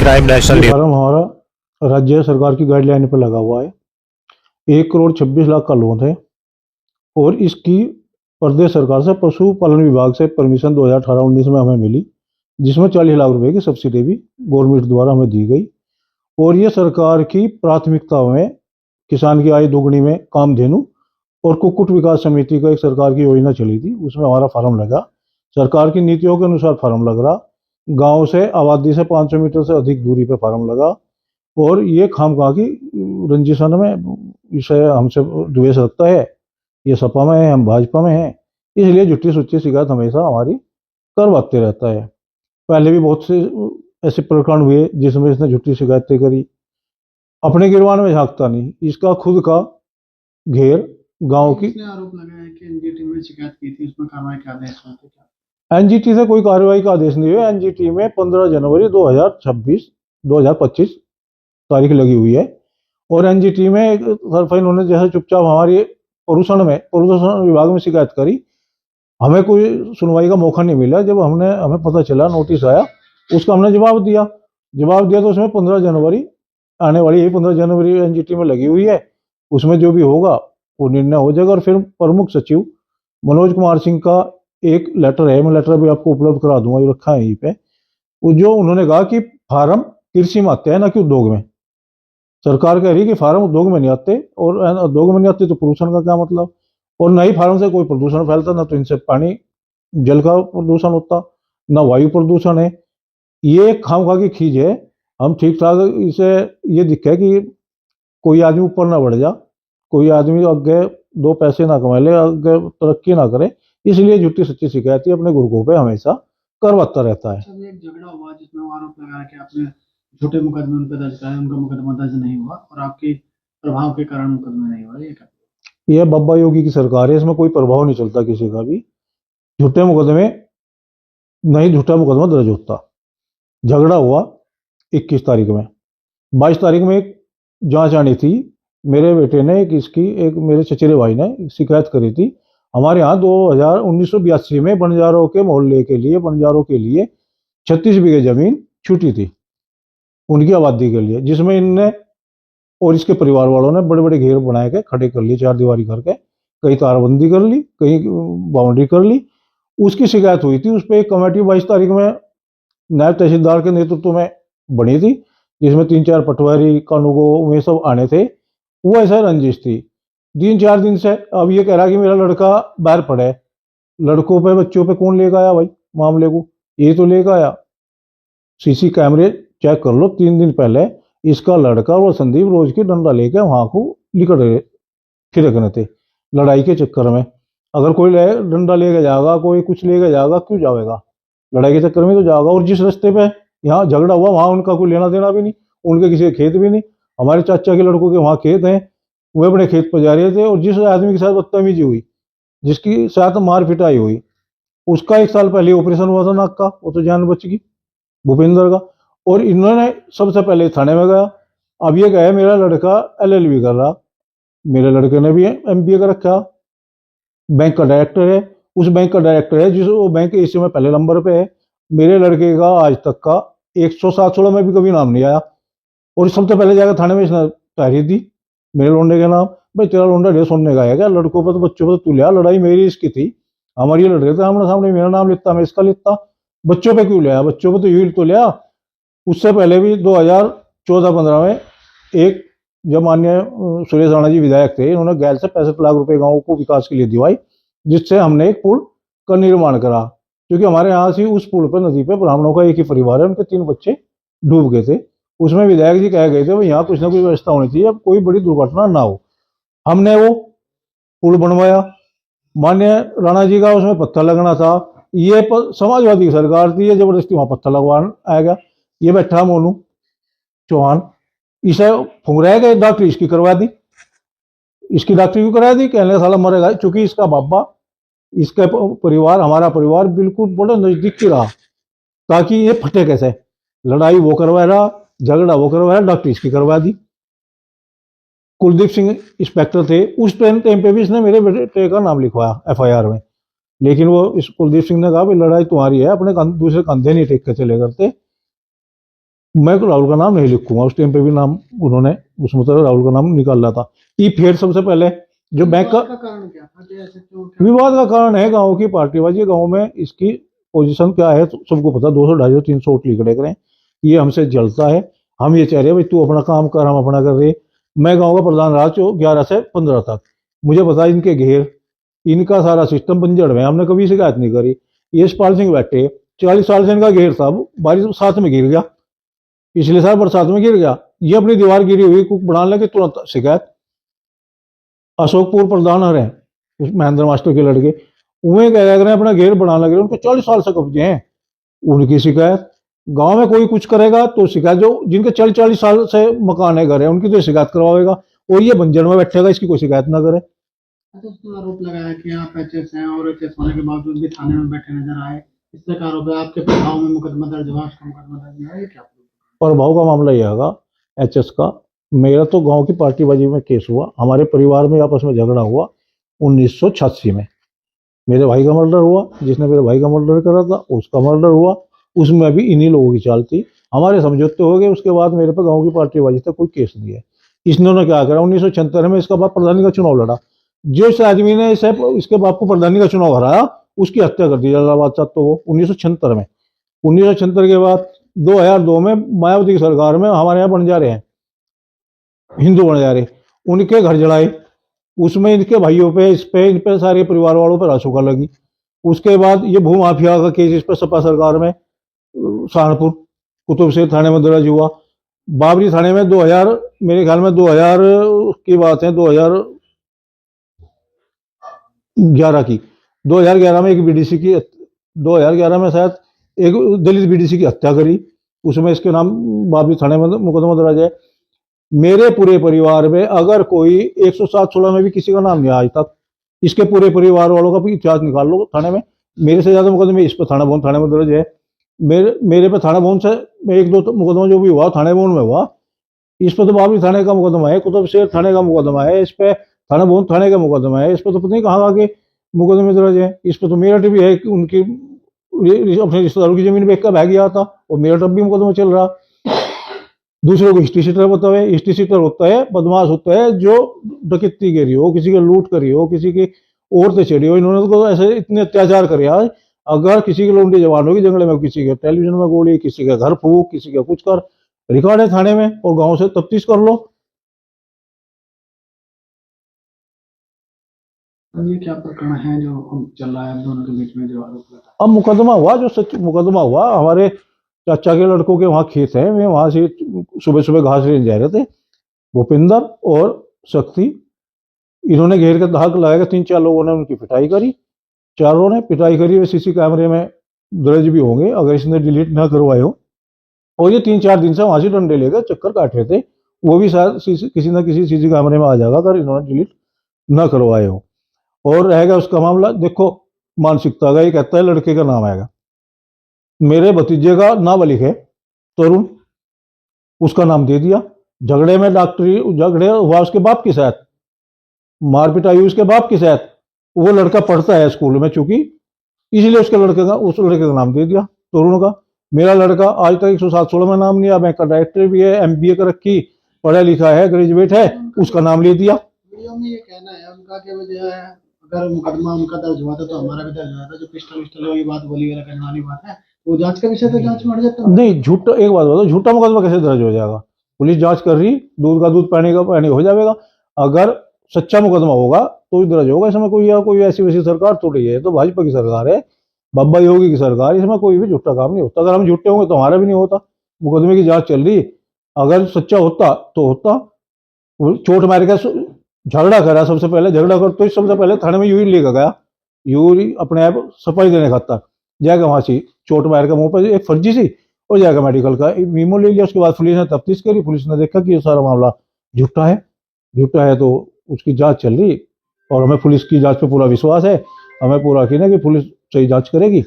Crime national news. Farm हमारा राज्य सरकार की गाइडलाइन पर लगा हुआ है। 1,26,00,000 का लोन है और इसकी प्रदेश सरकार से पशुपालन विभाग से परमिशन 2018-19 में हमें मिली, जिसमें 40 लाख रुपए की सब्सिडी भी गवर्नमेंट द्वारा हमें दी गई। और ये सरकार की प्राथमिकता में किसान की आय दोगुनी में कामधेनु और कुक्कुट विकास समिति का एक सरकार की योजना चली थी, उसमें हमारा फार्म लगा। सरकार की नीतियों के अनुसार फार्म लग रहा, गांव से आबादी से 500 मीटर से अधिक दूरी पे फार्म लगा। और ये खामखा की रंजिशन में इसे हमसे द्वेष रखता है, ये सपा में है, हम भाजपा में हैं, इसलिए झूठी सुच्ची शिकायत हमेशा हमारी करवाते रहता है। पहले भी बहुत से ऐसे प्रकरण हुए जिसमें इसने झूठी शिकायतें करी। अपने गिरवान में झांकता नहीं, इसका खुद का घेर गांव की। इसने आरोप लगाया कि एनजीटी में शिकायत की थी, उसमें कार्रवाई का आदेश हुआ था क्या? एनजीटी से कोई कार्रवाई का आदेश नहीं हुआ। एनजीटी में 15 जनवरी 2025 तारीख लगी हुई है और एनजीटी में सरफा इन्होंने जैसे चुपचाप हमारी प्रदूषण विभाग में शिकायत करी, हमें कोई सुनवाई का मौका नहीं मिला। जब हमें पता चला, नोटिस आया, उसका हमने जवाब दिया तो उसमें 15 जनवरी आने वाली है, 15 जनवरी एनजीटी में लगी हुई है, उसमें जो भी होगा वो निर्णय हो जाएगा। और फिर प्रमुख सचिव मनोज कुमार सिंह का एक लेटर है, मैं लेटर भी आपको उपलब्ध करा दूंगा, ये रखा है यहीं पे। वो जो उन्होंने कहा कि फार्म कृषि में आते हैं ना कि उद्योग में। सरकार कह रही है कि फार्म उद्योग में नहीं आते, और उद्योग में नहीं आते तो प्रदूषण का क्या मतलब। और न ही फार्म से कोई प्रदूषण फैलता, ना तो इनसे पानी जल का प्रदूषण होता, ना वायु प्रदूषण है। ये खामखा की खींच है। हम ठीक ठाक इसे ये दिखे कि कोई आदमी ऊपर ना बढ़ जा, कोई आदमी आगे दो पैसे ना कमा ले, आगे तरक्की ना करे, इसलिए झूठी सच्ची शिकायत अपने गुर्गों पे हमेशा करवाता रहता है। अच्छा, एक झगड़ा हुआ जिसमें वो आरोप लगाया कि आपने झूठे मुकदमे उन पर दर्ज कराए, उनका मुकदमा दर्ज नहीं हुआ और आपके प्रभाव के कारण मुकदमा नहीं हुआ, ये क्या? यह बब्बा योगी की सरकार है, इसमें कोई प्रभाव नहीं चलता किसी का भी। झूठे मुकदमे नहीं, झूठा मुकदमा दर्ज होता। झगड़ा हुआ 21 तारीख में, 22 तारीख में एक जांच आनी थी। मेरे बेटे ने एक मेरे चचेरे भाई ने शिकायत करी थी। हमारे यहाँ 1982 में बंजारों के लिए 36 बीघे जमीन छूटी थी उनकी आबादी के लिए, जिसमें इनने और इसके परिवार वालों ने बड़े बड़े घेर बनाए के खड़े कर लिए, चार दीवारी करके, कहीं तारबंदी कर ली, कहीं बाउंड्री कर ली। उसकी शिकायत हुई थी। उस पर एक कमेटी 22 तारीख में नायब तहसीलदार के नेतृत्व में बनी थी, जिसमें 3-4 पटवारी कानूगो वे सब आने थे। वो ऐसा रंजिश थी 3-4 दिन से। अब ये कह रहा कि मेरा लड़का बाहर पड़ा है। लड़कों पे बच्चों पे कौन लेकर आया भाई मामले को? ये तो लेकर आया। सीसी कैमरे चेक कर लो, 3 दिन पहले इसका लड़का और संदीप रोज की डंडा लेकर वहां को निकल फिरकने थे लड़ाई के चक्कर में। अगर कोई डंडा लेके जाएगा, कोई कुछ लेके जाएगा, क्यों जाएगा? लड़ाई के चक्कर में तो जाएगा। और जिस रास्ते पे यहाँ झगड़ा हुआ वहां उनका कोई लेना देना भी नहीं, उनके किसी के खेत भी नहीं। हमारे चाचा के लड़कों के वहां खेत हैं, वो अपने खेत पर जा रहे थे और जिस आदमी के साथ बदतमीजी हुई, जिसकी साथ मार पिटाई हुई, उसका 1 साल पहले ऑपरेशन हुआ था नाक का, वो तो जान बच गई, भूपेंद्र का। और इन्होंने सबसे पहले थाने में गया। अब ये कहे मेरा लड़का LLB कर रहा, मेरे लड़के ने भी MBA कर रखा, बैंक का डायरेक्टर है। उस बैंक का डायरेक्टर है जिस वो बैंक एशिया में पहले नंबर पे है। मेरे लड़के का आज तक का 107-16 में भी कभी नाम नहीं आया। और सबसे पहले जाकर थाने में इसने तहरीर दी मेरे लोंडे के नाम। भाई तेरा लोंडा ढेर सुनने का है क्या? लड़कों पर तो बच्चों पर तू लिया, लड़ाई मेरी इसकी थी, हमारी लड़के थे आमने सामने, मेरा नाम लिखता, मैं इसका लिखता, बच्चों पे क्यों लिया? बच्चों पे तो यूं तो लिया। उससे पहले भी 2014-15 में एक जब माननीय सुरेश राणा जी विधायक थे, इन्होंने गैल से 65 लाख रुपए गांव को विकास के लिए दिवाई, जिससे हमने एक पुल का निर्माण करा। क्योंकि हमारे यहाँ से उस पुल पर नदी पे ब्राह्मणों का एक ही परिवार है, उनके 3 बच्चे डूब गए थे। उसमें विधायक जी कह गए थे भाई यहाँ कुछ ना कुछ व्यवस्था होनी चाहिए, अब कोई बड़ी दुर्घटना ना हो। हमने वो पुल बनवाया। माननीय राणा जी का उसमें पत्थर लगना था, ये समाजवादी की सरकार थी, ये जबरदस्ती वहां पत्थर लगवाना आएगा। ये बैठा मोनू चौहान, इसे फुंगराया गया, डॉक्टरी इसकी करवा दी। इसकी डॉक्टरी क्यों करा दी? कहने साला मरेगा। चूंकि इसका बाबा, इसका परिवार, हमारा परिवार बिल्कुल बड़े नजदीक की रहा, ताकि ये फटे कैसे। लड़ाई वो करवा रहा, झगड़ा वो करवा रहा, डॉक्टरी इसकी करवा दी। कुलदीप सिंह इंस्पेक्टर थे उस टाइम पे भी, इसने मेरे बेटे का नाम लिखवाया FIR में। लेकिन वो इस कुलदीप सिंह ने कहा भाई लड़ाई तुम्हारी है, अपने दूसरे कंधे नहीं टेक के चले करते। मैं तो राहुल का नाम नहीं लिखूंगा, उस टाइम पे भी नाम उन्होंने उसमें तो राहुल का नाम निकाल रहा था। ये फिर सबसे पहले जो बैंक का विवाद का कारण क्या था कि ऐसे क्यों क्या विवाद का कारण है गांव की पार्टीबाजी। गांव में इसकी पोजीशन क्या है तो सबको पता, 200 250 300 वोट लिखड़े करें, ये हमसे जलता है। हम ये चाह रहे हैं भाई तू अपना काम कर, हम अपना कर रहे। मैं गांव का प्रधान रहा 11 से 15 तक, मुझे पता इनके घेर, इनका सारा सिस्टम बंजड़ में, हमने कभी शिकायत नहीं करी। यशपाल सिंह बैठे 40 साल से इनका घेर था, बारिश साथ में गिर गया, पिछले साल बरसात में गिर गया। ये अपनी दीवार गिरी हुई कुछ बना लगे तुरंत शिकायत। अशोकपुर प्रधान रहे उस महेंद्र मास्टर के लड़के, उन्हें क्या कह रहे हैं अपना घेर बना लगे, उनके 40 साल से कब्जे हैं, उनकी शिकायत। गांव में कोई कुछ करेगा तो शिकायत, जो जिनके 40 साल से मकान है घर है उनकी तो शिकायत करवाएगा, और ये बंजर में बैठेगा इसकी कोई शिकायत ना करे। अच्छा, उसने आरोप लगाया कि आप एचएस हैं और एचएस होने के बावजूद भी थाने में बैठे नजर आए। इस तरह का आरोप है, आपके प्रभाव में मुकदमा दर्ज हुआ, उसका मुकदमा दर्ज नहीं हुआ, ये क्या प्रूफ? प्रभाव का मामला यह होगा एचएस का। मेरा तो गांव की पार्टीबाजी में केस हुआ, हमारे परिवार में आपस में झगड़ा हुआ 1986 में। मेरे भाई का मर्डर हुआ, जिसने मेरे भाई का मर्डर करा था उसका मर्डर हुआ, उसमें भी इन्हीं लोगों की चाल थी। हमारे समझौते हो गए, उसके बाद मेरे पे गांव की पार्टीबाजी तक कोई केस नहीं है। इसने क्या करा, 1976 में इसका बाप प्रधानी का चुनाव लड़ा, जिस आदमी ने इसे इसके बाप को प्रधानी का चुनाव हराया उसकी हत्या कर दी जलालाबाद साथ, तो वो 1976 में। 1976 के बाद 2002 में मायावती की सरकार में हमारे यहाँ बन जा रहे हैं, हिंदू बन जा रहे, उनके घर जलाए, उसमें इनके भाइयों पे, इस पे, इन पे, सारे परिवार वालों पर रासुका लगी। उसके बाद ये भू माफिया का केस इस पर सपा सरकार में सहारनपुर कुतुबशेर थाने में दर्ज हुआ। बाबरी थाने में 2000, मेरे ख्याल में 2000 की बात है, 2011 की, 2011 में एक बीडीसी की, 2011 में शायद एक दलित बीडीसी की हत्या करी, उसमें इसके नाम बाबरी थाने में मुकदमा दर्ज है। मेरे पूरे परिवार में अगर कोई 107-16 में भी किसी का नाम नहीं आज तक, इसके पूरे परिवार वालों का भी इतिहास निकाल लो थाने में, मेरे से ज्यादा मुकदमे इस पर थाना भवन थाने में दर्ज है। मेरे पे थाना भवन से एक दो मुकदमा जो भी हुआ थाने भवन में हुआ, इस पर तो बाबरी थाने का मुकदमा है, कुतुबशेर थाने का मुकदमा है, इस पे थाना भवन थाने का मुकदमा है, इस पर तो पता नहीं कहाँ के मुकदमे दर्ज है। इस पर तो मेरठ भी है कि उनकी अपने रिश्तेदारों की जमीन बेच कर भाग गया था, और मेरठ भी मुकदमा चल रहा। दूसरों को हिस्ट्री सीटर बतावे, हिस्ट्री सीटर होता है बदमाश होता है जो डकैती करी हो, किसी के लूट करी हो, किसी की औरतें चढ़ी हो, इन्होंने तो ऐसे इतने अत्याचार करे आज। अगर किसी की लौंडी जवान होगी जंगल में, किसी के टेलीविजन में गोली, किसी के घर फूक, किसी का कुछ कर, रिकॉर्ड है थाने में, और गांव से तफ्तीश कर लो। अब ये क्या प्रकरण है जो चल रहा है दोनों के बीच में, जो आरोप लगा है? अब मुकदमा हुआ, जो सच मुकदमा हुआ, हमारे चाचा के लड़कों के वहां खेत है, वे वहां से सुबह सुबह घास लेने जा रहे थे, भूपिंदर और शक्ति, इन्होंने घेर के धाक लगाकर 3-4 लोगों ने उनकी पिटाई करी, चारों ने पिटाई करी। वे सीसी कैमरे में दर्ज भी होंगे अगर इसने डिलीट ना करवाए हो। और ये 3-4 दिन से वहां से डंडे लेकर चक्कर काट रहे थे, वो भी शायद किसी ना किसी सीसी कैमरे में आ जाएगा अगर इन्होंने डिलीट ना करवाए हो। और रहेगा उसका मामला, देखो मानसिकता का, ये कहता है लड़के का नाम आएगा, मेरे भतीजे का नाम लिखे तरुण, उसका नाम दे दिया। झगड़े में डॉक्टरी झगड़े हुआ उसके बाप के साथ, मारपीट आई उसके बाप के साथ, वो लड़का पढ़ता है स्कूल में चूंकि, इसलिए उसके लड़के का, उस लड़के का नाम दे दिया तरुण का। मेरा लड़का आज तक 107-16 में नाम नहीं आया, बैंक का डायरेक्टर भी है, MBA कर रखी, पढ़ा लिखा है, ग्रेजुएट है, उसका नाम ले दिया। वीडियो में ये कहना है उनका कि वो जो है, अगर मुकदमा उनका दर्ज हुआ था तो हमारा भी दर्ज हुआ था, जो पिस्टल विस्टल वाली बात बोली गया करने वाली बात है, वो जांच का विषय, तो जांच में अड़ जाता है। नहीं झूठा, एक बात बताओ, झूठा मुकदमा कैसे दर्ज हो जाएगा? पुलिस जांच कर रही, दूध का दूध पानी का पानी हो जाएगा। अगर सच्चा मुकदमा होगा तो ही दर्ज होगा। इसमें कोई ऐसी वैसी सरकार थोड़ी है, तो भाजपा की सरकार है, बाबा योगी की सरकार, इसमें कोई भी झूठा काम नहीं होता। अगर हम झूठे होंगे तो हमारा भी नहीं होता। मुकदमे की जांच चल रही, अगर सच्चा होता तो होता। वो चोट मार के झगड़ा करा, सबसे पहले झगड़ा कर तो सबसे पहले थाने में यूरी लेकर गया, यूरी अपने आप सफाई देने खाता, जाकर वहां से चोट मार के मुंह पर एक फर्जी सी, और जाकर मेडिकल का मीमो ले लिया। उसके बाद पुलिस ने तफ्तीश करी, पुलिस ने देखा कि ये सारा मामला झूठा है, झूठा है, तो उसकी जांच चल रही। और हमें पुलिस की जांच पे पूरा विश्वास है, हमें पूरा यकीन है कि पुलिस सही जांच करेगी।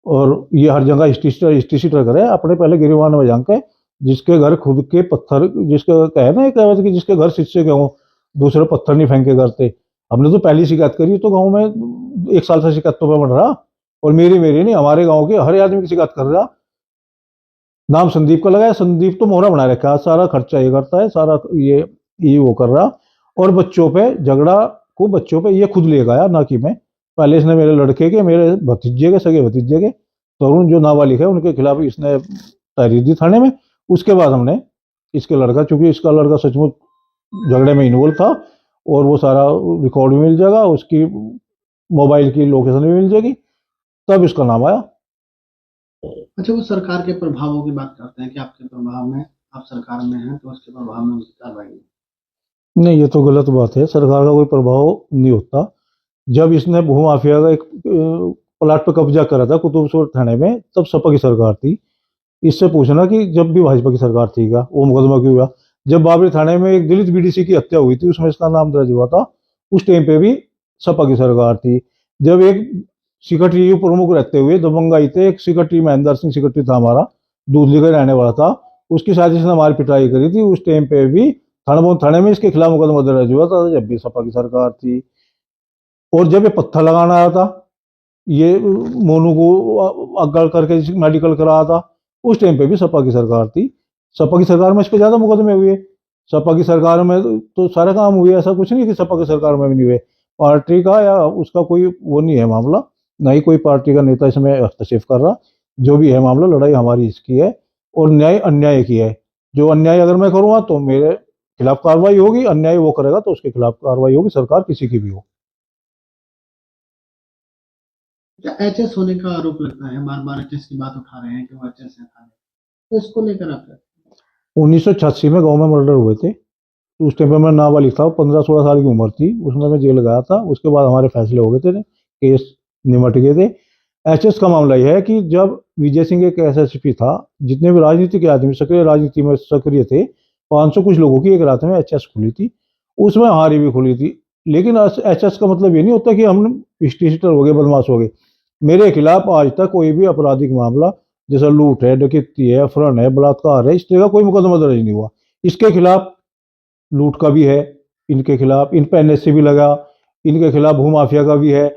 और ये हर जगह हिस्ट्री करे अपने, पहले गिरवान में जाके, जिसके घर खुद के पत्थर, जिसके कहे ना कहते कि जिसके घर शीशे के हों दूसरे पत्थर नहीं फेंके करते। हमने तो पहली शिकायत करी तो गांव में 1 साल से शिकायतों पर बढ़ रहा, और मेरी नहीं, हमारे गांव के हर आदमी की शिकायत कर रहा नाम संदीप का लगाया। संदीप तो मोहरा बना रखा है, सारा खर्चा ये करता है, सारा ये वो कर रहा। और बच्चों पे झगड़ा को बच्चों पे ये खुद ले गया, ना कि मैं। पहले इसने मेरे लड़के के, मेरे भतीजे के, सगे भतीजे के, तरुण जो नाबालिग है उनके खिलाफ इसने तहरीर दी थाने में। उसके बाद हमने इसके लड़का, चूंकि इसका लड़का सचमुच झगड़े में इन्वॉल्व था और वो सारा रिकॉर्ड भी मिल जाएगा, उसकी मोबाइल की लोकेशन भी मिल जाएगी, तब इसका नाम आया। अच्छा, वो सरकार के प्रभावों की बात करते हैं कि आपके प्रभाव में, आप सरकार में हैं तो उसके प्रभाव में उनकी कार्रवाई नहीं। नहीं, ये तो गलत बात है। सरकार का कोई प्रभाव नहीं होता। जब इसने भूमाफिया का एक प्लाट पर कब्जा करा था कुतुबसुर थाने में, तब सपा की सरकार थी। इससे पूछना कि जब भी भाजपा की सरकार थी क्या वो मुकदमा क्यों हुआ। जब बाबरी थाने में एक दलित बीडीसी की हत्या हुई थी, उसमें इसका नाम दर्ज हुआ था, उस टाइम पे भी सपा की सरकार थी। जब एक सिकटरी प्रमुख रहते हुए दबंगाई थे, एक सिकटरी महेंद्र सिंह सिकटरी था हमारा, दूधली का रहने वाला था, उसकी साजिश ने हमारी पिटाई करी थी, उस टाइम पे भी थाने में इसके खिलाफ मुकदमा दर्ज हुआ था, जब भी सपा की सरकार थी। और जब ये पत्थर लगाना आया था, ये मोनू को अगल करके मेडिकल कराया था, उस टाइम पे भी सपा की सरकार थी। सपा की सरकार में इस पे ज्यादा मुकदमे हुए। सपा की सरकार में तो सारे काम हुए, ऐसा कुछ नहीं कि सपा की सरकार में भी नहीं हुए। पार्टी का या उसका कोई वो नहीं है मामला, ना ही कोई पार्टी का नेता इसमें हस्तक्षेप कर रहा। जो भी है मामला, लड़ाई हमारी इसकी है और न्याय अन्याय की है। जो अन्याय अगर मैं करूँगा तो मेरे खिलाफ कार्रवाई होगी, अन्याय वो करेगा तो उसके खिलाफ कार्रवाई होगी, सरकार किसी की भी हो। क्या एचएस होने का आरोप लगता है, बार बार एचएस की बात उठा रहे हैं कि वो एचएस है थाने, तो इसको लेकर आप 1986 में गांव में मर्डर हुए थे, तो उस टाइम पे मैं नाबालिग था, 15-16 साल की उम्र थी, उसमें मैं जेल गया था। उसके बाद हमारे फैसले हो गए थे, केस निमट गए थे। एचएस का मामला यह है कि जब विजय सिंह एक एसएसपी था, जितने भी राजनीति के आदमी सक्रिय राजनीति में सक्रिय थे, 500 कुछ लोगों की एक रात में एचएस खुली थी, उसमें हमारी भी खुली थी। लेकिन एचएस का मतलब ये नहीं होता कि हम हिस्ट्री हो गए, बदमाश हो गए। मेरे खिलाफ आज तक कोई भी आपराधिक मामला, जैसा लूट है, डकैती है, अपहरण है, बलात्कार है, इस तरह का कोई मुकदमा दर्ज नहीं हुआ। इसके खिलाफ लूट का भी है, इनके खिलाफ इन पे एनएससी भी लगा, इनके खिलाफ भूमाफिया का भी है,